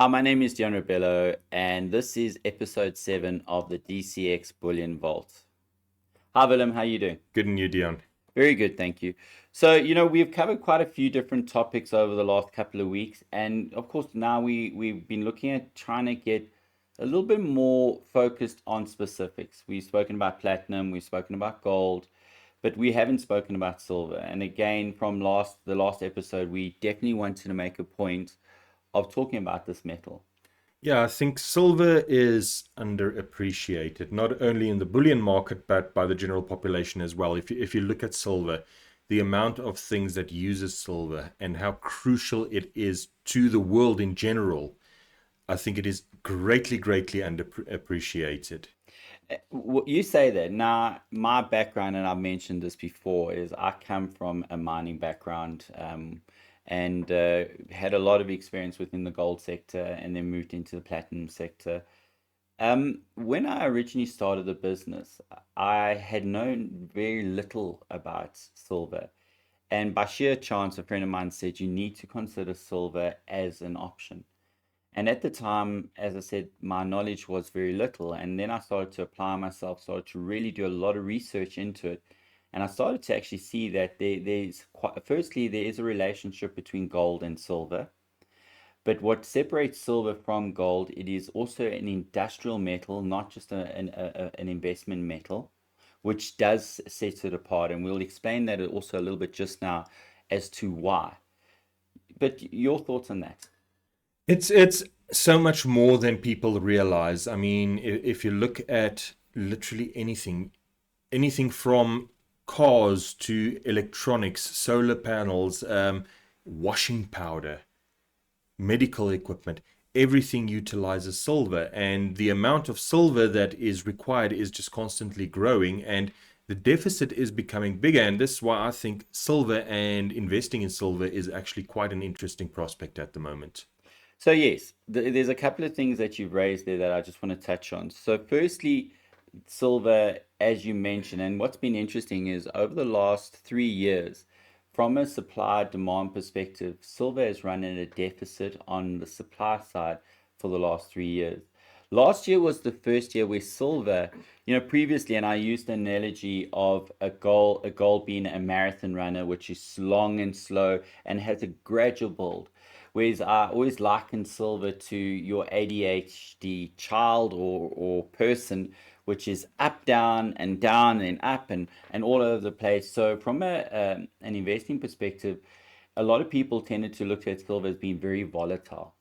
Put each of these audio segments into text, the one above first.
Hi, my name is Deon Rebello, and this is episode 7 of the DCX Bullion Vault. Hi, Willem, how you doing? Good and you, Dion. Very good, thank you. So, we've covered quite a few different topics over the last couple of weeks, and of course, now we've been looking at trying to get a little bit more focused on specifics. We've spoken about platinum, we've spoken about gold, but we haven't spoken about silver. And again, from the last episode, we definitely wanted to make a point of talking about this metal. Yeah, I think silver is underappreciated, not only in the bullion market, but by the general population as well. If you look at silver, the amount of things that uses silver and how crucial it is to the world in general, I think it is greatly underappreciated. You say that. Now, my background, and I've mentioned this before, is I come from a mining background, and had a lot of experience within the gold sector and then moved into the platinum sector. When I originally started the business, I had known very little about silver. And by sheer chance, a friend of mine said, you need to consider silver as an option. And at the time, as I said, my knowledge was very little. And then I started to apply myself, started to really do a lot of research into it. And I started to actually see that firstly, there is a relationship between gold and silver. But what separates silver from gold, it is also an industrial metal, not just an investment metal, which does set it apart. And we'll explain that also a little bit just now as to why. But your thoughts on that? It's so much more than people realize. I mean, if you look at literally anything from cars to electronics, solar panels, washing powder, medical equipment, everything utilizes silver, and the amount of silver that is required is just constantly growing, and the deficit is becoming bigger. And this is why I think silver and investing in silver is actually quite an interesting prospect at the moment. So yes, there's a couple of things that you've raised there that I just want to touch on. So firstly, silver, as you mentioned, and what's been interesting is over the last 3 years, from a supply demand perspective, silver has run in a deficit on the supply side for the last 3 years. Last year was the first year where silver, previously, and I used the analogy of a goal being a marathon runner, which is long and slow and has a gradual build. Whereas I always liken silver to your ADHD child or person, which is up, down, and up and all over the place. So from an investing perspective, a lot of people tended to look at silver as being very volatile.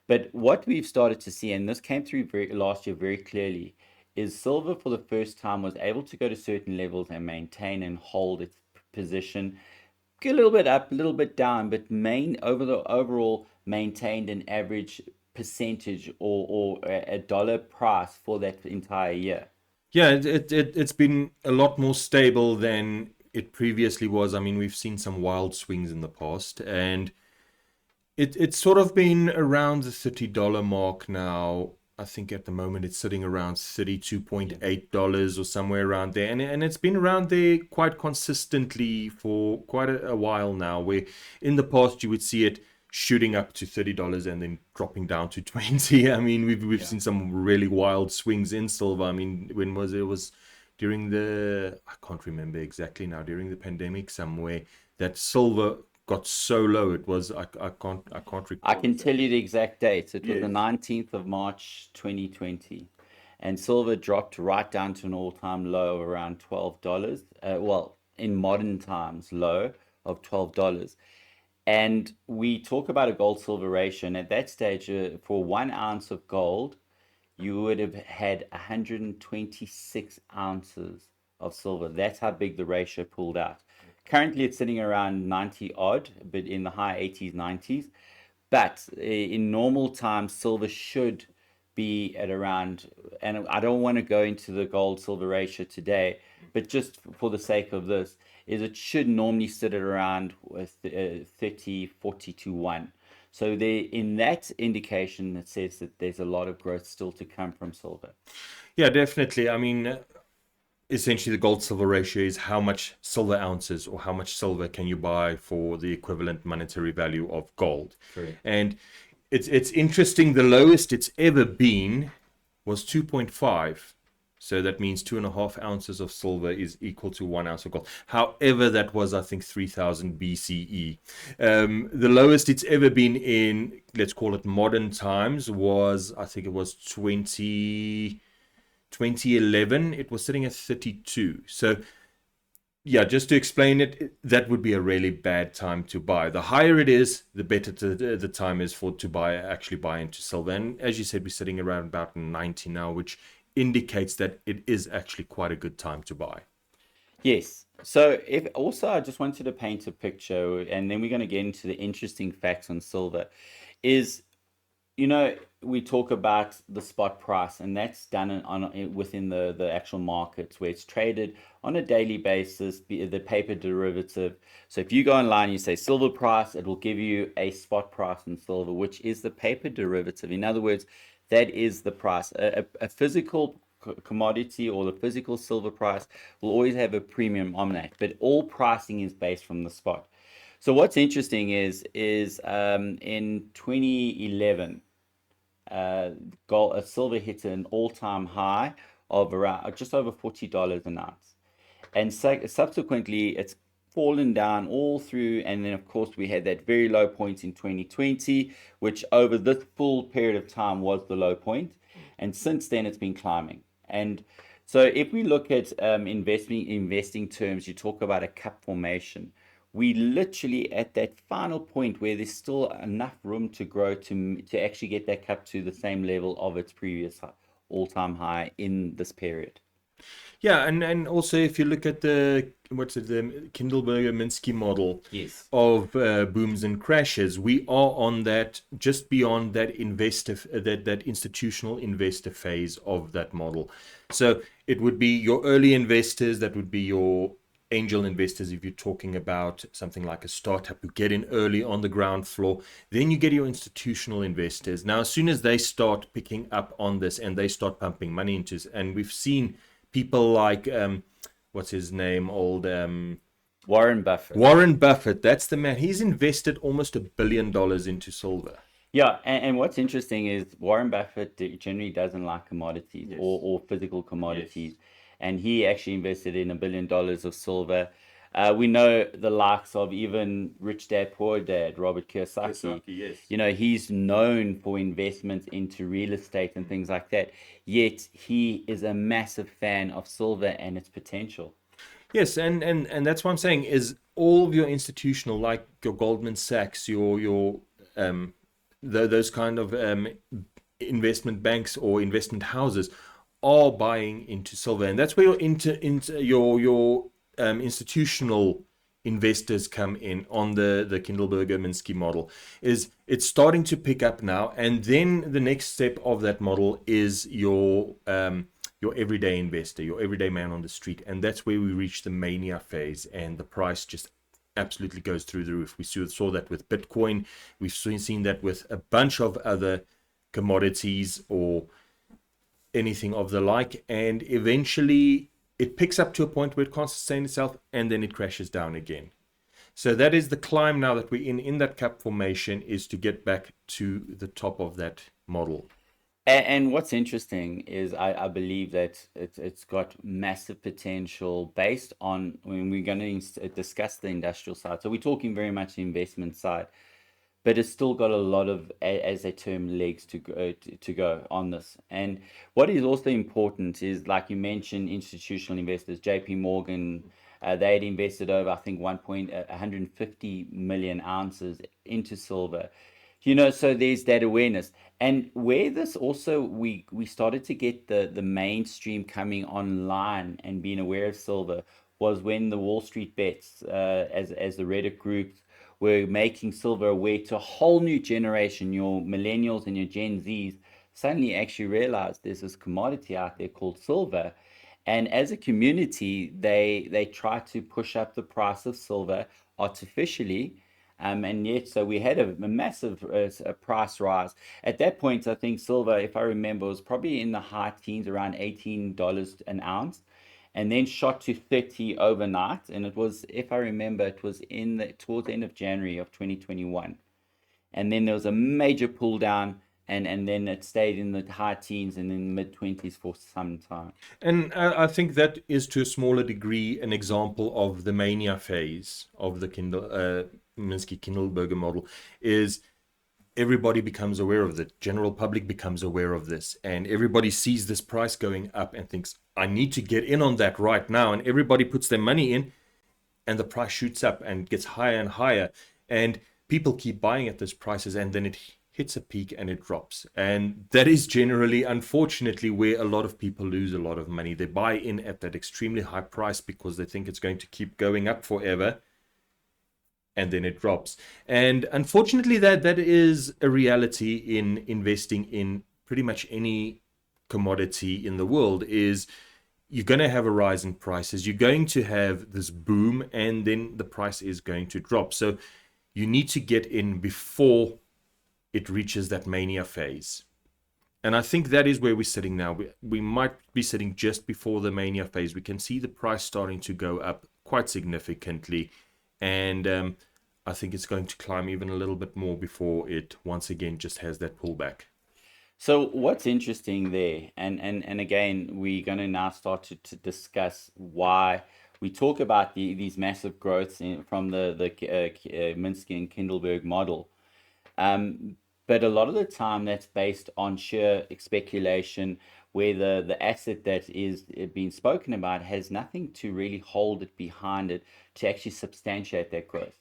But what we've started to see, and this came through last year very clearly, is silver for the first time was able to go to certain levels and maintain and hold its position, a little bit up, a little bit down, but main over the overall maintained an average percentage or a dollar price for that entire year. Yeah, it's been a lot more stable than it previously was. I mean, we've seen some wild swings in the past, and it's sort of been around the $30 mark now. I think at the moment it's sitting around $32.8 or somewhere around there. And it's been around there quite consistently for quite a while now, where in the past you would see it shooting up to $30 and then dropping down to 20. I mean, we've Yeah. seen some really wild swings in silver. I mean, when was it? It was during I can't remember exactly now, during the pandemic somewhere, that silver got so low. It was I can't I recall can tell exactly. you the exact dates. It was the Yes. 19th of March 2020. And silver dropped right down to an all-time low of around $12. Well, in modern times, low of $12. And we talk about a gold silver ratio. And at that stage, for 1 ounce of gold, you would have had 126 ounces of silver. That's how big the ratio pulled out. Currently, it's sitting around 90 odd, but in the high 80s, 90s. But in normal times, silver should be at around, and I don't want to go into the gold silver ratio today, but just for the sake of this, is it should normally sit at around 30, 40 to 1. So there, in that indication, it says that there's a lot of growth still to come from silver. Yeah, definitely. I mean, essentially the gold silver ratio is how much silver ounces or how much silver can you buy for the equivalent monetary value of gold. Correct. And it's interesting. The lowest it's ever been was 2.5. So that means 2.5 ounces of silver is equal to 1 ounce of gold. However, that was, I think, 3000 BCE. The lowest it's ever been in, let's call it modern times, was, I think it was 2011. It was sitting at 32. So yeah, just to explain it, that would be a really bad time to buy. The higher it is, the better the time is for to actually buy into silver. And as you said, we're sitting around about 90 now, which indicates that it is actually quite a good time to buy. Yes. So if also I just wanted to paint a picture, and then we're going to get into the interesting facts on silver, is we talk about the spot price, and that's done within the actual markets where it's traded on a daily basis, the paper derivative. So if you go online, you say silver price, it will give you a spot price in silver, which is the paper derivative. In other words, that is the price. A physical commodity or the physical silver price will always have a premium on that, but all pricing is based from the spot. So what's interesting is in 2011, uh, gold, silver hit an all-time high of around just over $40 an ounce, and subsequently it's fallen down all through. And then of course we had that very low point in 2020, which over this full period of time was the low point, and since then it's been climbing. And so if we look at investing terms, you talk about a cap formation. We literally at that final point where there's still enough room to grow to actually get that cap to the same level of its previous all-time high in this period. Yeah, and also if you look at the what's it, the Kindleberger-Minsky model Yes. of booms and crashes, we are on that just beyond that that institutional investor phase of that model. So it would be your early investors, that would be your angel investors if you're talking about something like a startup who get in early on the ground floor. Then you get your institutional investors. Now, as soon as they start picking up on this and they start pumping money into it, and we've seen people like what's his name, old Warren Buffett. Warren Buffett. That's the man. He's invested almost $1 billion into silver. Yeah, and what's interesting is Warren Buffett generally doesn't like commodities Yes. or physical Yes. commodities, and he actually invested in $1 billion of silver. We know the likes of even Rich Dad Poor Dad, Robert Kiyosaki. Kiyosaki, yes. He's known for investments into real estate and things like that. Yet he is a massive fan of silver and its potential. Yes, and that's what I'm saying is all of your institutional, like your Goldman Sachs, your those kind of investment banks or investment houses are buying into silver, and that's where into your institutional investors come in on the Kindleberger Minsky model. Is it's starting to pick up now, and then the next step of that model is your everyday investor, your everyday man on the street, and that's where we reach the mania phase, and the price just absolutely goes through the roof. We saw that with Bitcoin. We've seen that with a bunch of other commodities or anything of the like, and eventually it picks up to a point where it can't sustain itself, and then it crashes down again. So that is the climb now that we're in that cap formation, is to get back to the top of that model. And what's interesting is I believe that it's got massive potential based on when we're going to discuss the industrial side. So we're talking very much the investment side, but it's still got a lot of, as a term, legs to go on this. And what is also important is, like you mentioned, institutional investors. JP Morgan, they had invested over, I think, 150 million ounces into silver. So there's that awareness. And where this also, we started to get the mainstream coming online and being aware of silver, was when the Wall Street bets, as the Reddit groups were making silver aware to a whole new generation, your millennials and your Gen Zs, suddenly actually realized there's this commodity out there called silver. And as a community, they try to push up the price of silver artificially. And yet, so we had a massive a price rise. At that point, I think silver, if I remember, was probably in the high teens, around $18 an ounce, and then shot to 30 overnight. And it was, if I remember, it was towards the end of January of 2021. and then there was a major pull down, and then it stayed in the high teens and in the mid 20s for some time. And I think that is to a smaller degree an example of the mania phase of the Minsky-Kindleberger model. Is everybody becomes aware of it, general public becomes aware of this, and everybody sees this price going up and thinks, I need to get in on that right now, and everybody puts their money in, and the price shoots up and gets higher and higher, and people keep buying at those prices, and then it hits a peak and it drops. And that is generally, unfortunately, where a lot of people lose a lot of money. They buy in at that extremely high price because they think it's going to keep going up forever, and then it drops. And unfortunately, that is a reality in investing in pretty much any commodity in the world. Is you're going to have a rise in prices, you're going to have this boom, and then the price is going to drop. So you need to get in before it reaches that mania phase. And I think that is where we're sitting now. We might be sitting just before the mania phase. We can see the price starting to go up quite significantly. And I think it's going to climb even a little bit more before it once again just has that pullback. So what's interesting there, and again, we're going to now start to discuss why we talk about these massive growths from the Minsky and Kindleberg model. But a lot of the time that's based on sheer speculation, where the asset that is being spoken about has nothing to really hold it behind it to actually substantiate that growth.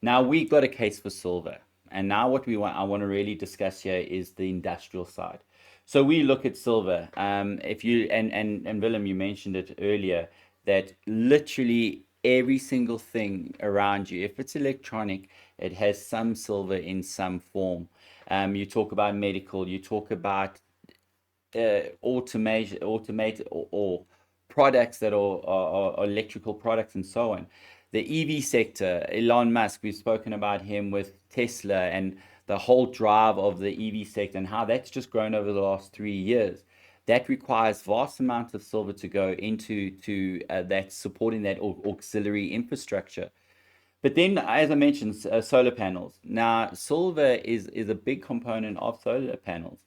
Now we got a case for silver. And now what I want to really discuss here is the industrial side. So we look at silver. If you and Willem, you mentioned it earlier, that literally every single thing around you, if it's electronic, it has some silver in some form. You talk about medical, you talk about automated or products that are electrical products and so on. The EV sector, Elon Musk, we've spoken about him with Tesla and the whole drive of the EV sector and how that's just grown over the last 3 years. That requires vast amounts of silver to go into that supporting that auxiliary infrastructure. But then, as I mentioned, solar panels. Now, silver is a big component of solar panels.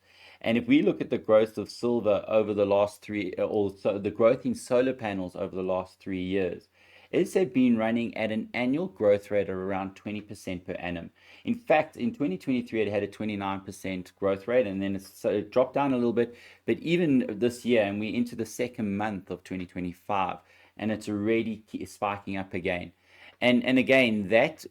And if we look at the growth of silver over the last the growth in solar panels over the last 3 years, it's been running at an annual growth rate of around 20% per annum. In fact, in 2023, it had a 29% growth rate, and then it dropped down a little bit. But even this year, and we're into the second month of 2025, and it's already spiking up again. And again, that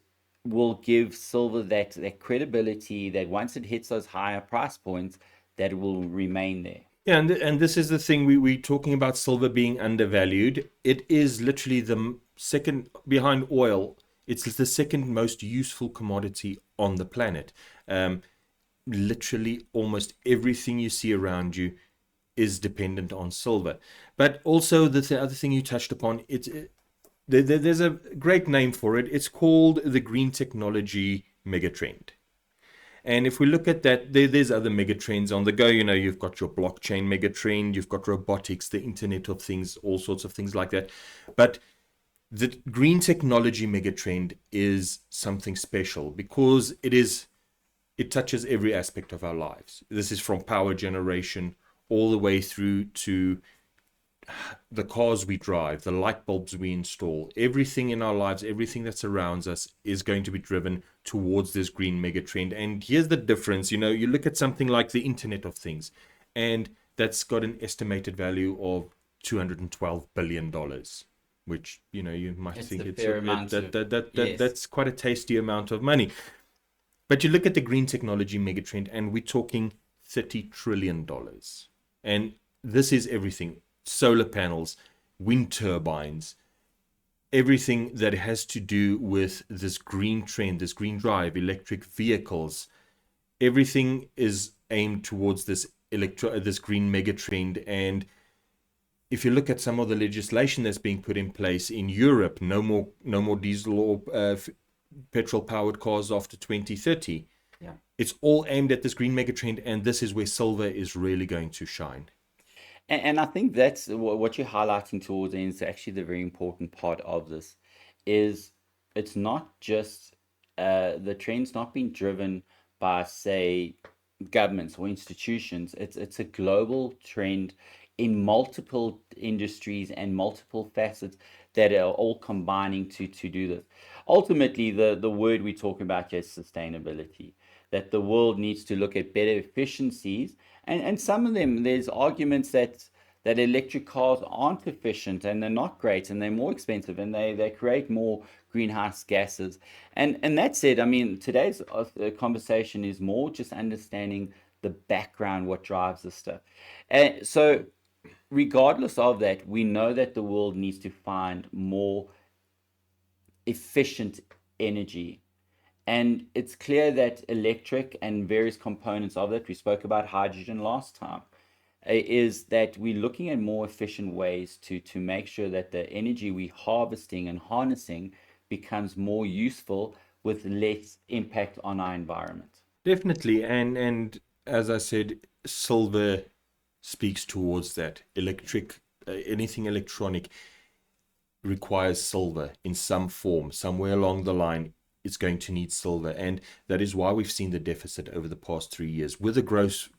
will give silver that credibility that once it hits those higher price points, that it will remain there. Yeah, and this is the thing, we're talking about silver being undervalued. It is literally the second behind oil. It's the second most useful commodity on the planet. Literally almost everything you see around you is dependent on silver. But also the other thing you touched upon, there's a great name for it. It's called the green technology megatrend. And if we look at that, there's other megatrends on the go. You've got your blockchain megatrend, you've got robotics, the Internet of Things, all sorts of things like that. But the green technology megatrend is something special because it touches every aspect of our lives. This is from power generation all the way through to the cars we drive, the light bulbs we install, everything in our lives, everything that surrounds us is going to be driven towards this green megatrend. And here's the difference. You look at something like the Internet of Things, and that's got an estimated value of $212 billion, which, you might It's think a fair amount yes. that's quite a tasty amount of money. But you look at the green technology megatrend, and we're talking $30 trillion. And this is everything. Solar panels, wind turbines, everything that has to do with this green trend, this green drive, electric vehicles, everything is aimed towards this green megatrend. And if you look at some of the legislation that's being put in place in Europe, no more diesel or petrol powered cars after 2030. Yeah. It's all aimed at this green megatrend, and this is where silver is really going to shine. And I think that's what you're highlighting towards, and it's actually the very important part of this, is it's not just the trend's not being driven by say governments or institutions. It's a global trend in multiple industries and multiple facets that are all combining to do this. Ultimately, the word we're talking about here is sustainability. That the world needs to look at better efficiencies, and some of them, there's arguments that electric cars aren't efficient and they're not great and they're more expensive and they create more greenhouse gases. And that said, I mean, today's conversation is more just understanding the background, what drives this stuff. And so, regardless of that, we know that the world needs to find more efficient energy. And it's clear that electric and various components of that, we spoke about hydrogen last time, is that we're looking at more efficient ways to make sure that the energy we're harvesting and harnessing becomes more useful with less impact on our environment. Definitely, and as I said, silver speaks towards that. Anything electronic requires silver in some form. Somewhere along the line, it's going to need silver, and that is why we've seen the deficit over the past 3 years. With the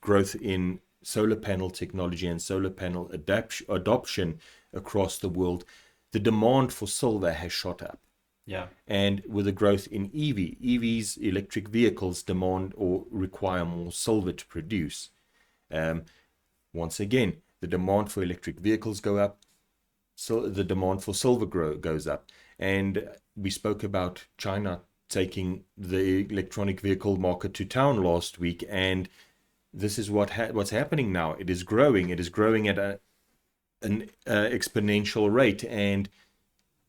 growth in solar panel technology and solar panel adoption across the world, the demand for silver has shot up. Yeah. And with the growth in EVs, electric vehicles, demand or require more silver to produce. Once again, the demand for electric vehicles go up, so the demand for silver goes up. And we spoke about China taking the electronic vehicle market to town last week, and this is what's happening now. It is growing. It is growing at an exponential rate, and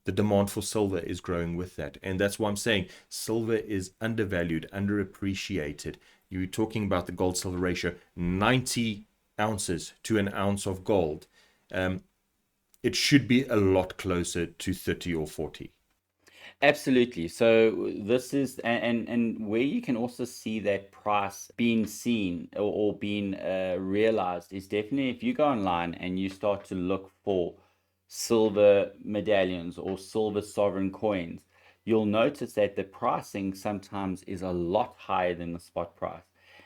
the demand for silver is growing with that. And that's why I'm saying silver is undervalued, underappreciated. You're talking about the gold-silver ratio, 90 ounces to an ounce of gold. It should be a lot closer to 30 or 40. Absolutely. So this is and where you can also see that price being seen or being realized is definitely if you go online and you start to look for silver medallions or silver sovereign coins, you'll notice that the pricing sometimes is a lot higher than the spot price.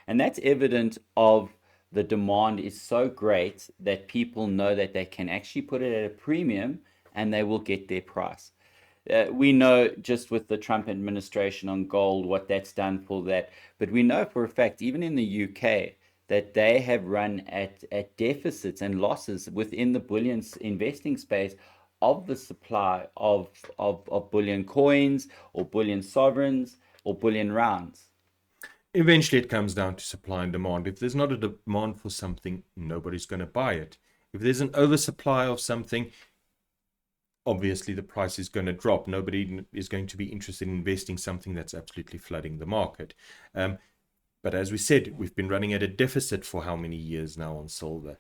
And that's evident of the demand is so great that people know that they can actually put it at a premium and they will get their price. We know just with the Trump administration on gold what that's done for that, but we know for a fact, even in the UK, that they have run at deficits and losses within the bullion investing space of the supply of bullion coins or bullion sovereigns or bullion rounds. Eventually, it comes down to supply and demand. If there's not a demand for something, nobody's going to buy it. If there's an oversupply of something, obviously the price is going to drop. Nobody is going to be interested in investing something that's absolutely flooding the market. But as we said, we've been running at a deficit for how many years now on silver?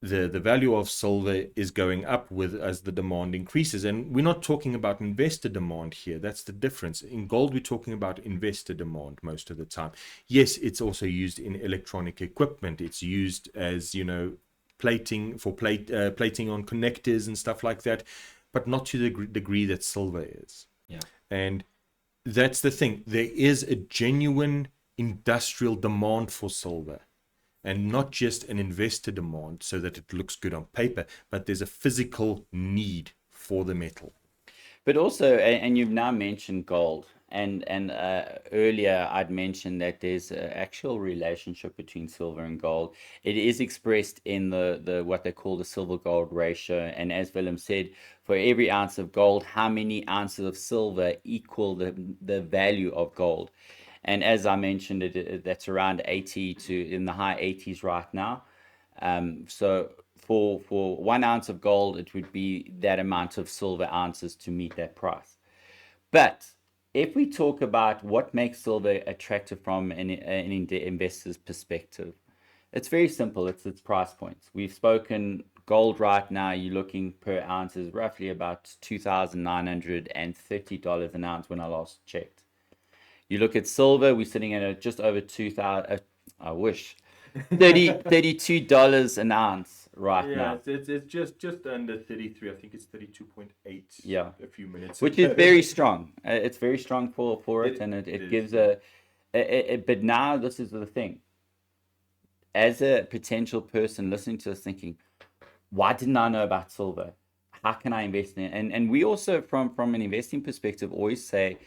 The value of silver is going up as the demand increases. And we're not talking about investor demand here. That's the difference. In gold, we're talking about investor demand most of the time. Yes, it's also used in electronic equipment. It's used as, plating on connectors and stuff like that, but not to the degree that silver is. Yeah. And that's the thing. There is a genuine industrial demand for silver, and not just an investor demand so that it looks good on paper, but there's a physical need for the metal. But also, and you've now mentioned gold, and earlier I'd mentioned that there's an actual relationship between silver and gold. It is expressed in the what they call the silver gold ratio, and as Willem said, for every ounce of gold, how many ounces of silver equal the value of gold? And as I mentioned, that's around 80 to in the high 80s right now. So for 1 ounce of gold, it would be that amount of silver ounces to meet that price. But if we talk about what makes silver attractive from an investor's perspective, it's very simple. It's its price points. We've spoken gold right now. You're looking per ounce is roughly about $2,930 an ounce when I last checked. You look at silver, we're sitting at just over 2,000. I wish $32 an ounce right now. It's just under 33. I think it's 32.8. Yeah, a few minutes. Which is very strong. It's very strong for it, and it gives a But now this is the thing. As a potential person listening to this, thinking, why didn't I know about silver? How can I invest in it? And we also, from an investing perspective, always say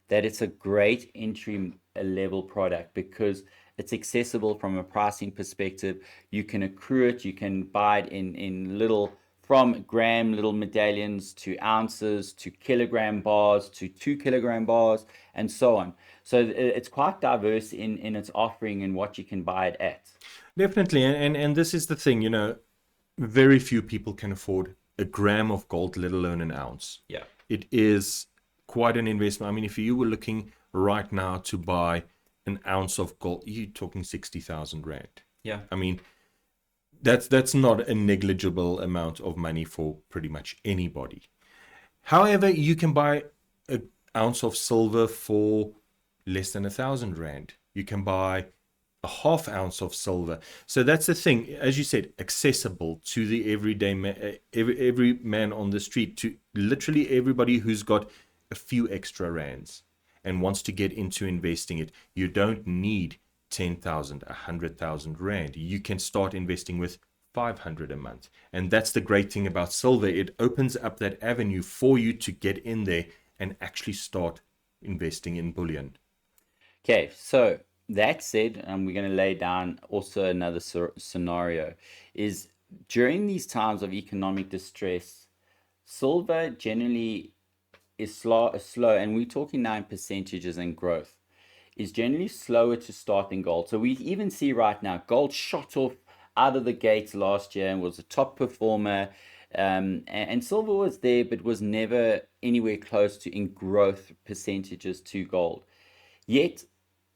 that it's a great entry level product because it's accessible from a pricing perspective. You can accrue it, you can buy it in little, from gram little medallions to ounces to kilogram bars to 2 kilogram bars and so on. So it's quite diverse in its offering and what you can buy it at. Definitely. And this is the thing, very few people can afford a gram of gold, let alone an ounce. Yeah. It is quite an investment. I mean, if you were looking right now to buy an ounce of gold, you're talking 60,000 rand. Yeah. I mean, that's not a negligible amount of money for pretty much anybody. However, you can buy an ounce of silver for less than 1,000 rand. You can buy a half ounce of silver. So that's the thing, as you said, accessible to the everyday every man on the street, to literally everybody who's got a few extra rands and wants to get into investing it. You don't need 10,000, 100,000 rand. You can start investing with 500 a month. And that's the great thing about silver. It opens up that avenue for you to get in there and actually start investing in bullion. Okay, so that said, we're going to lay down also another scenario is during these times of economic distress, silver generally is slow, and we're talking now in percentages and growth, is generally slower to start than gold. So we even see right now, gold shot off out of the gates last year and was a top performer. And silver was there, but was never anywhere close to in growth percentages to gold. Yet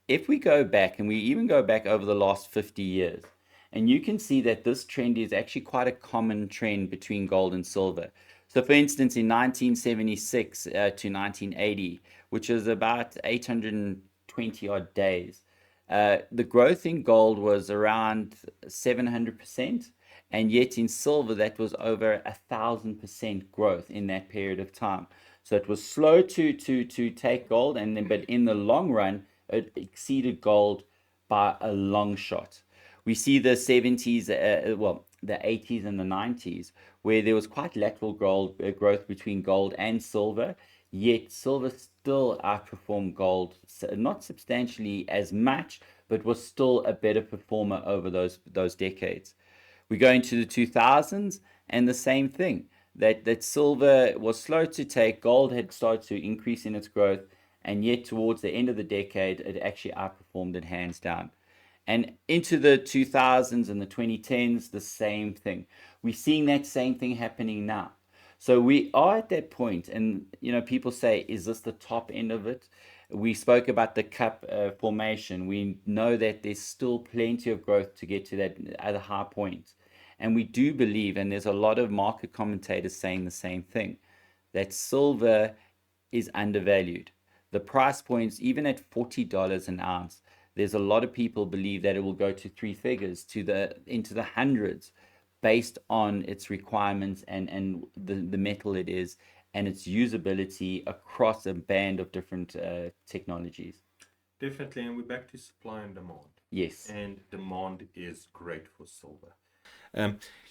if we go back and we even go back over the last 50 years, and you can see that this trend is actually quite a common trend between gold and silver. So, for instance, in 1976 to 1980, which is about 820 odd days, the growth in gold was around 700%, and yet in silver, that was over 1,000% growth in that period of time. So it was slow to take gold, and then but in the long run, it exceeded gold by a long shot. We see the 70s, the 80s and the 90s, where there was quite lateral growth between gold and silver, yet silver still outperformed gold, not substantially as much, but was still a better performer over those decades. We go into the 2000s, and the same thing. That silver was slow to take, gold had started to increase in its growth, and yet towards the end of the decade, it actually outperformed it hands down. And into the 2000s and the 2010s, the same thing. We're seeing that same thing happening now. So we are at that point, and people say, is this the top end of it? We spoke about the cup formation. We know that there's still plenty of growth to get to that at a high point. And we do believe, and there's a lot of market commentators saying the same thing, that silver is undervalued. The price points, even at $40 an ounce, there's a lot of people believe that it will go to three figures, into the hundreds, based on its requirements and the metal it is and its usability across a band of different technologies. Definitely, and we're back to supply and demand. Yes. And demand is great for silver.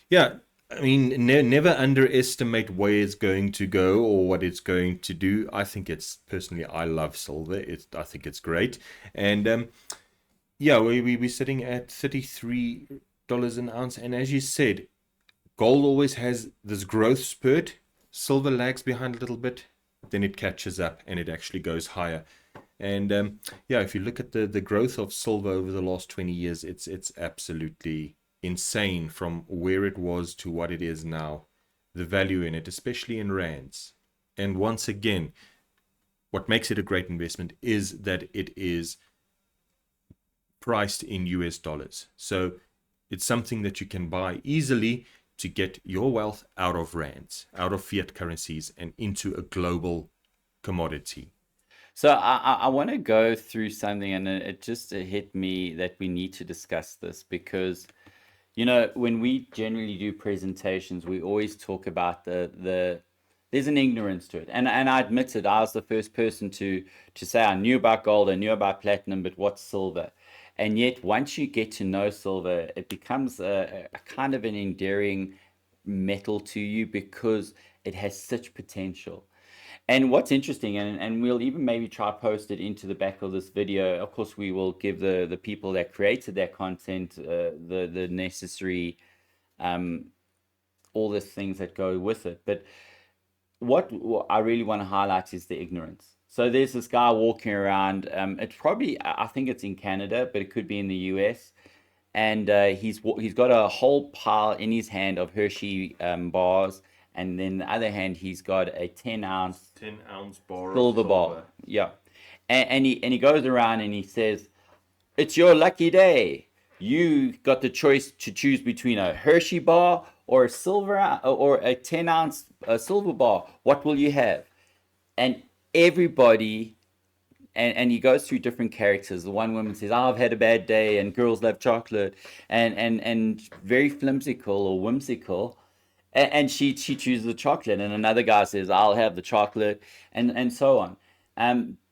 Yeah, I mean, never underestimate where it's going to go or what it's going to do. I think it's personally, I love silver. I think it's great, and yeah, we're sitting at $33 an ounce, and as you said, gold always has this growth spurt. Silver lags behind a little bit, then it catches up and it actually goes higher. And yeah, if you look at the growth of silver over the last 20 years, it's absolutely insane from where it was to what it is now. The value in it, especially in rands. And once again, what makes it a great investment is that it is priced in US dollars. So it's something that you can buy easily to get your wealth out of rands, out of fiat currencies, and into a global commodity. So I want to go through something, and it just hit me that we need to discuss this because, when we generally do presentations, we always talk about the there's an ignorance to it. And I admit it, I was the first person to say I knew about gold, I knew about platinum, but what's silver? And yet, once you get to know silver, it becomes a kind of an endearing metal to you because it has such potential. And what's interesting, and we'll even maybe try post it into the back of this video. Of course, we will give the people that created that content the necessary all the things that go with it. But what I really want to highlight is the ignorance. So there's this guy walking around. It's probably I think it's in Canada, but it could be in the US. And he's got a whole pile in his hand of Hershey bars, and then the other hand he's got a 10-ounce 10-ounce bar of silver bar. silver. Yeah, and he goes around and he says, "It's your lucky day. You got the choice to choose between a Hershey bar or a or a 10-ounce silver bar. What will you have?" And everybody, and he goes through different characters. The one woman says, "Oh, I've had a bad day," and girls love chocolate, and very flimsical or whimsical. And she chooses the chocolate, and another guy says, "I'll have the chocolate," and so on.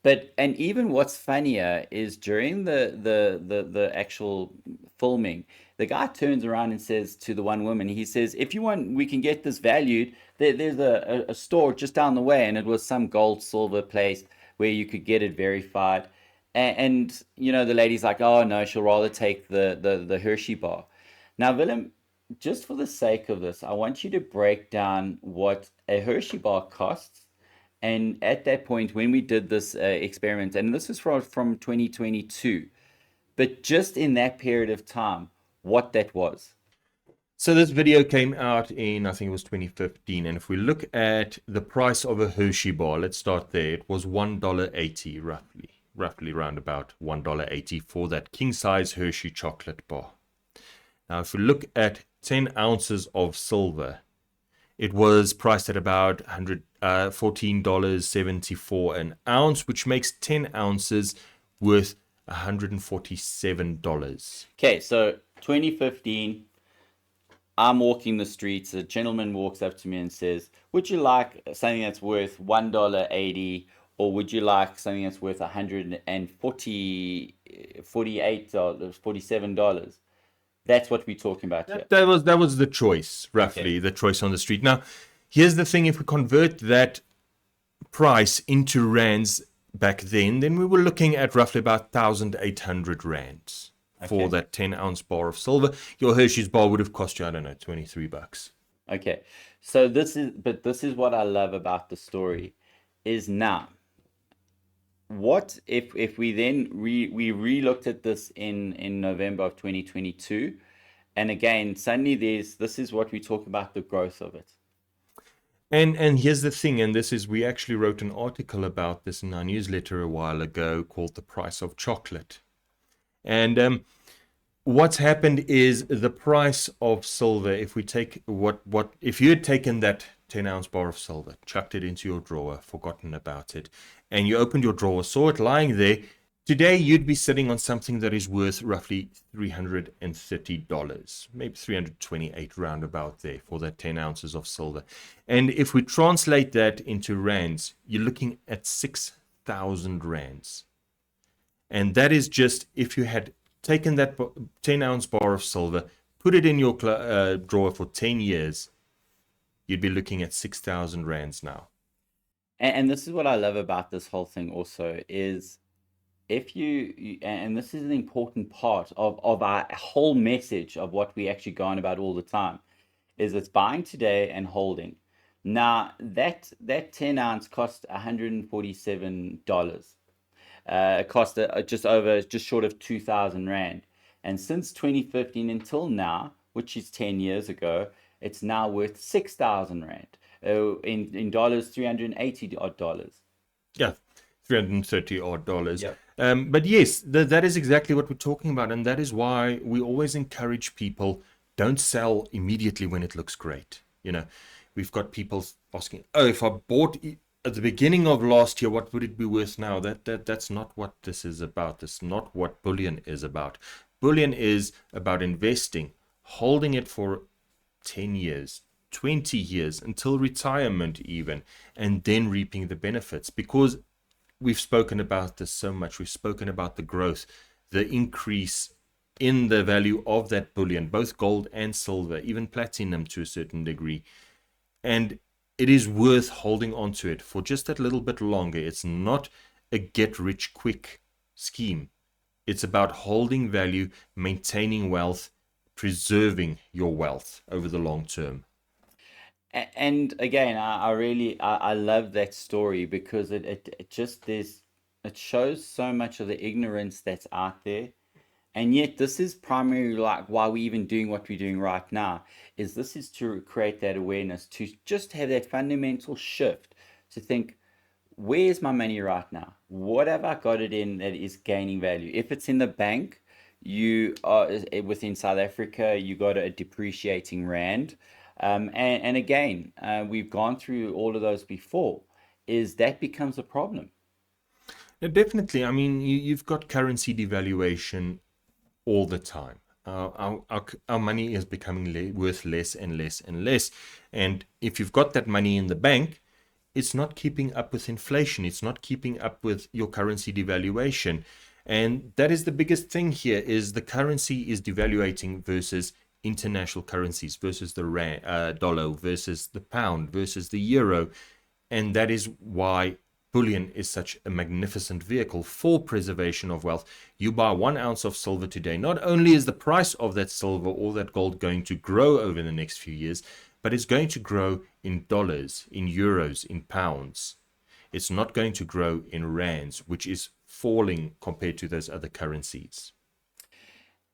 But and even what's funnier is during the actual filming, the guy turns around and says to the one woman, he says, "If you want, we can get this valued. There's a store just down the way," and it was some gold silver place where you could get it verified. And you know, the lady's like, "Oh no, she'll rather take the Hershey bar." Now, Willem, just for the sake of this, I want you to break down what a Hershey bar costs. And at that point, when we did this experiment, and this is from 2022, but just in that period of time, what that was. So this video came out in, I think it was 2015. And if we look at the price of a Hershey bar, let's start there. It was $1.80 roughly around about $1.80 for that king size Hershey chocolate bar. Now, if we look at 10 ounces of silver, it was priced at about $14.74 an ounce, which makes 10 ounces worth $147. Okay, so 2015, I'm walking the streets. A gentleman walks up to me and says, "Would you like something that's worth $1.80, or would you like something that's worth 140, $48, $47?" That's what we're talking about here. That was the choice, roughly, Okay. the choice on the street. Now, here's the thing: if we convert that price into rands back then we were looking at roughly about 1,800 rands for Okay. that 10-ounce bar of silver. Your Hershey's bar would have cost you, I don't know, $23. Okay. So this is what I love about the story is now, what if we then we re-looked at this in November of 2022, and again suddenly this is what we talk about, the growth of it. And here's the thing, and this is, we actually wrote an article about this in our newsletter a while ago called The Price of Chocolate. And what's happened is the price of silver, if we take if you had taken that 10-ounce bar of silver, chucked it into your drawer, forgotten about it, and you opened your drawer, saw it lying there, today you'd be sitting on something that is worth roughly $330, maybe 328 roundabout there for that 10 ounces of silver. And if we translate that into rands, you're looking at 6,000 rands. And that is just if you had taken that 10-ounce bar of silver, put it in your drawer for 10 years, you'd be looking at 6,000 rands now. And this is what I love about this whole thing also is, if and this is an important part of our whole message of what we actually go on about all the time, is it's buying today and holding. Now that 10 ounce cost $147. It cost just short of 2,000 rand. And since 2015 until now, which is 10 years ago, it's now worth 6,000 rand. In dollars, 380 odd dollars. Yeah, 330 odd dollars. Yep. But yes, that is exactly what we're talking about. And that is why we always encourage people, don't sell immediately when it looks great. You know, we've got people asking, "Oh, if I bought at the beginning of last year, what would it be worth now?" That's not what this is about. That's not what Bullion is about. Bullion is about investing, holding it for 10 years, 20 years until retirement, even, and then reaping the benefits. Because we've spoken about this so much, we've spoken about the growth, the increase in the value of that bullion, both gold and silver, even platinum to a certain degree. And it is worth holding on to it for just that little bit longer. It's not a get rich quick scheme. It's about holding value, maintaining wealth, preserving your wealth over the long term. And again, I really I love that story because it just it shows so much of the ignorance that's out there. And yet this is primarily like why we're even doing what we're doing right now, is this is to create that awareness, to just have that fundamental shift, to think, where's my money right now? What have I got it in that is gaining value? If it's in the bank, you are within South Africa, you got a depreciating rand. And again, we've gone through all of those before, is that becomes a problem. Now, definitely, I mean, you've got currency devaluation all the time. Our money is becoming worth less and less and less. And if you've got that money in the bank, it's not keeping up with inflation. It's not keeping up with your currency devaluation. And that is the biggest thing here is the currency is devaluating versus international currencies, versus the dollar, versus the pound, versus the euro. And that is why bullion is such a magnificent vehicle for preservation of wealth. You buy 1 ounce of silver today, not only is the price of that silver or that gold going to grow over the next few years, but it's going to grow in dollars, in euros, in pounds. It's not going to grow in rands, which is falling compared to those other currencies.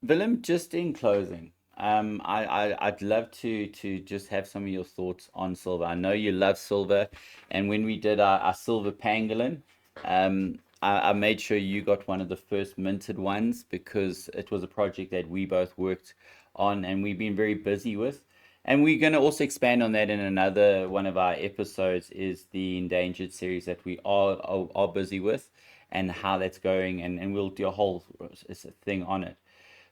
Willem, just in closing, I'd love to just have some of your thoughts on silver. I know you love silver, and when we did our silver pangolin, I made sure you got one of the first minted ones because it was a project that we both worked on and we've been very busy with. And we're going to also expand on that in another one of our episodes, is the endangered series that we are busy with and how that's going, and we'll do a whole thing on it.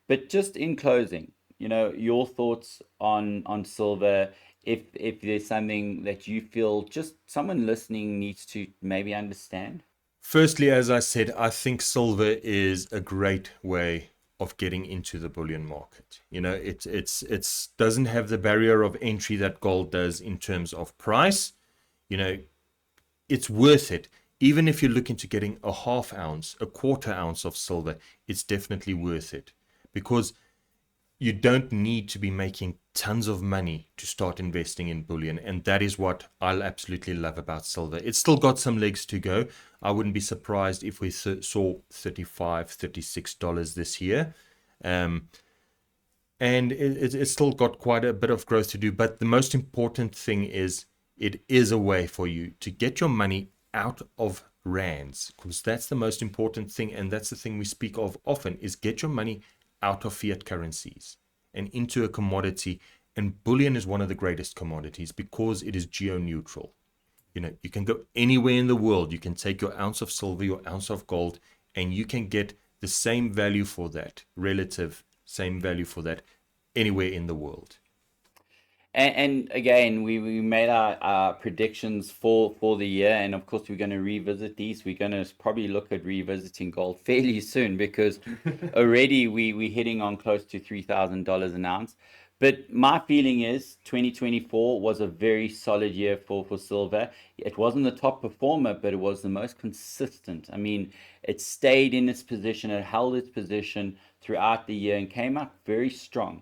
But just in closing, your thoughts on silver, if there's something that you feel just someone listening needs to maybe understand. Firstly, as I said, I think silver is a great way of getting into the bullion market. It's doesn't have the barrier of entry that gold does in terms of price. You know, it's worth it. Even if you're looking to getting a 1/2 ounce, a 1/4 ounce of silver, it's definitely worth it because you don't need to be making tons of money to start investing in bullion. And that is what I'll absolutely love about silver. It's still got some legs to go. I wouldn't be surprised if we saw $35, $36 this year. Um, and it's still got quite a bit of growth to do. But the most important thing is it is a way for you to get your money out of rands, because that's the most important thing. And that's the thing we speak of often, is get your money out of fiat currencies and into a commodity. And bullion is one of the greatest commodities because it is geo-neutral. You can go anywhere in the world. You can take your ounce of silver, your ounce of gold, and you can get the same value for that, relative same value for that, anywhere in the world. And again, we made our predictions for the year, and of course we're going to revisit these. We're going to probably look at revisiting gold fairly soon because already we're hitting on close to $3,000 an ounce. But my feeling is 2024 was a very solid year for silver. It wasn't the top performer, but it was the most consistent. I mean, it stayed in its position, it held its position throughout the year and came out very strong.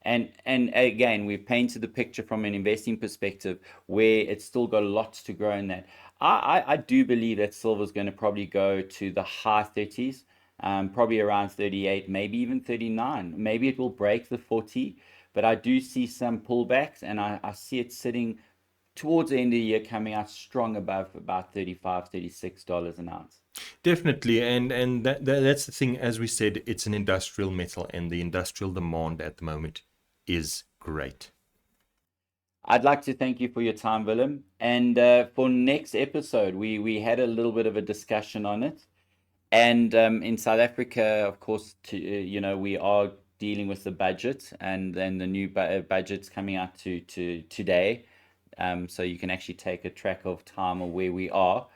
And again, we've painted the picture from an investing perspective where it's still got lots to grow in that. I do believe that silver is going to probably go to the high 30s, probably around 38, maybe even 39. Maybe it will break the 40, but I do see some pullbacks, and I see it sitting towards the end of the year coming out strong above about 35, $36 an ounce. Definitely, and that's the thing. As we said, it's an industrial metal, and the industrial demand at the moment is great. I'd like to thank you for your time, Willem. And for next episode, we had a little bit of a discussion on it. And in South Africa, of course, we are dealing with the budget, and then the new budget's coming out to today. So you can actually take a track of time of where we are.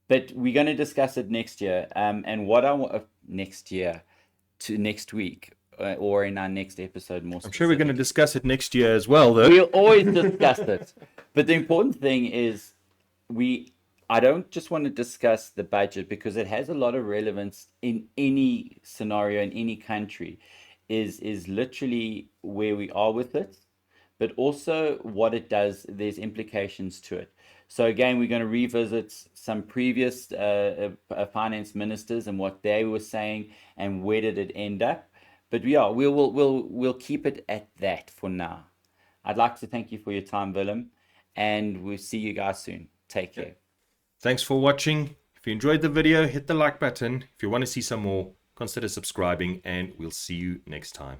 But we're going to discuss it next year. And what I want next year to next week, or in our next episode, more I'm sure we're going to specific. discuss it next year as well, though. We'll always discuss it. But the important thing is I don't just want to discuss the budget because it has a lot of relevance in any scenario in any country, is literally where we are with it, but also what it does. There's implications to it. So again, we're going to revisit some previous finance ministers and what they were saying and where did it end up. But yeah, we'll keep it at that for now. I'd like to thank you for your time, Willem, and we'll see you guys soon. Take care. Thanks for watching. If you enjoyed the video, hit the like button. If you want to see some more, consider subscribing, and we'll see you next time.